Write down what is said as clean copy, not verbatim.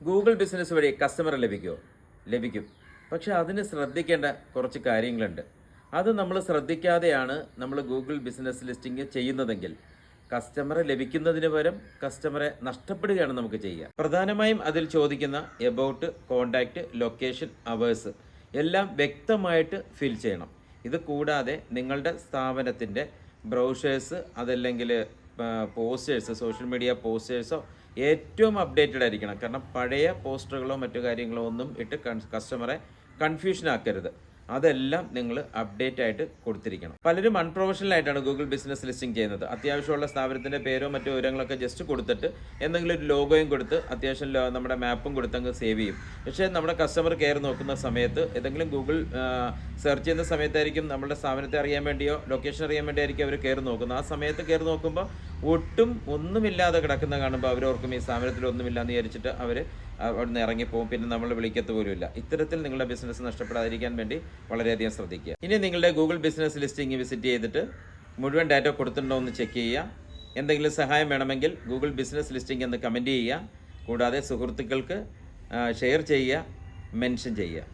Google business വഴി customer ലഭിക്കുമോ? ലഭിക്കും. പക്ഷെ അതിന് ശ്രദ്ധിക്കേണ്ട കുറച്ച് കാര്യങ്ങളുണ്ട്. അത് നമ്മൾ ശ്രദ്ധിക്കാതെയാണ് നമ്മൾ ഗൂഗിൾ ബിസിനസ് ലിസ്റ്റിംഗ് ചെയ്യുന്നതെങ്കിൽ കസ്റ്റമറെ ലഭിക്കുന്നതിന് പകരം കസ്റ്റമറെ നഷ്ടപ്പെടുകയാണ് നമുക്ക് ചെയ്യുക. പ്രധാനമായും അതിൽ ചോദിക്കുന്ന എബൌട്ട്, കോണ്ടാക്റ്റ്, ലൊക്കേഷൻ, അവേഴ്സ് എല്ലാം വ്യക്തമായിട്ട് ഫിൽ ചെയ്യണം. ഇത് കൂടാതെ നിങ്ങളുടെ സ്ഥാപനത്തിൻ്റെ ബ്രൗഷേഴ്സ്, അതല്ലെങ്കിൽ പോസ്റ്റേഴ്സ്, സോഷ്യൽ മീഡിയ പോസ്റ്റേഴ്സോ ഏറ്റവും അപ്ഡേറ്റഡ് ആയിരിക്കണം. കാരണം പഴയ പോസ്റ്ററുകളോ മറ്റു കാര്യങ്ങളോ ഒന്നും ഇട്ട് കസ്റ്റമറെ കൺഫ്യൂഷൻ ആക്കരുത്. അതെല്ലാം നിങ്ങൾ അപ്ഡേറ്റ് ആയിട്ട് കൊടുത്തിരിക്കണം. പലരും അൺപ്രൊഫഷണൽ ആയിട്ടാണ് ഗൂഗിൾ ബിസിനസ് ലിസ്റ്റിംഗ് ചെയ്യുന്നത്. അത്യാവശ്യമുള്ള സ്ഥാപനത്തിൻ്റെ പേരോ മറ്റു വിവരങ്ങളൊക്കെ ജസ്റ്റ് കൊടുത്തിട്ട് എന്തെങ്കിലും ഒരു ലോഗോയും കൊടുത്ത് അത്യാവശ്യം നമ്മുടെ മാപ്പും കൊടുത്തങ്ങ് സേവ് ചെയ്യും. പക്ഷേ നമ്മുടെ കസ്റ്റമർ കെയർ നോക്കുന്ന സമയത്ത് ഏതെങ്കിലും ഗൂഗിൾ സെർച്ച് ചെയ്യുന്ന സമയത്തായിരിക്കും നമ്മുടെ സ്ഥാപനത്തെ അറിയാൻ വേണ്ടിയോ ലൊക്കേഷൻ അറിയാൻ വേണ്ടിയായിരിക്കും അവർ കയറി നോക്കുന്നത്. ആ സമയത്ത് കയറി നോക്കുമ്പോൾ ഒട്ടും ഒന്നുമില്ലാതെ കിടക്കുന്ന കാണുമ്പോൾ അവരോർക്കും ഈ സ്ഥാപനത്തിൽ ഒന്നുമില്ലാന്ന് വിചാരിച്ചിട്ട് അവർ അവിടെ നിന്ന് ഇറങ്ങിപ്പോവും. പിന്നെ നമ്മൾ വിളിക്കത്ത് പോലുമില്ല. ഇത്തരത്തിൽ നിങ്ങളുടെ ബിസിനസ് നഷ്ടപ്പെടാതിരിക്കാൻ വേണ്ടി വളരെയധികം ശ്രദ്ധിക്കുക. ഇനി നിങ്ങളുടെ ഗൂഗിൾ ബിസിനസ് ലിസ്റ്റിംഗ് വിസിറ്റ് ചെയ്തിട്ട് മുഴുവൻ ഡാറ്റ കൊടുത്തിട്ടുണ്ടോ എന്ന് ചെക്ക് ചെയ്യുക. എന്തെങ്കിലും സഹായം വേണമെങ്കിൽ ഗൂഗിൾ ബിസിനസ് ലിസ്റ്റിംഗ് എന്ന് കമൻറ്റ് ചെയ്യുക. കൂടാതെ സുഹൃത്തുക്കൾക്ക് ഷെയർ ചെയ്യുക, മെൻഷൻ ചെയ്യുക.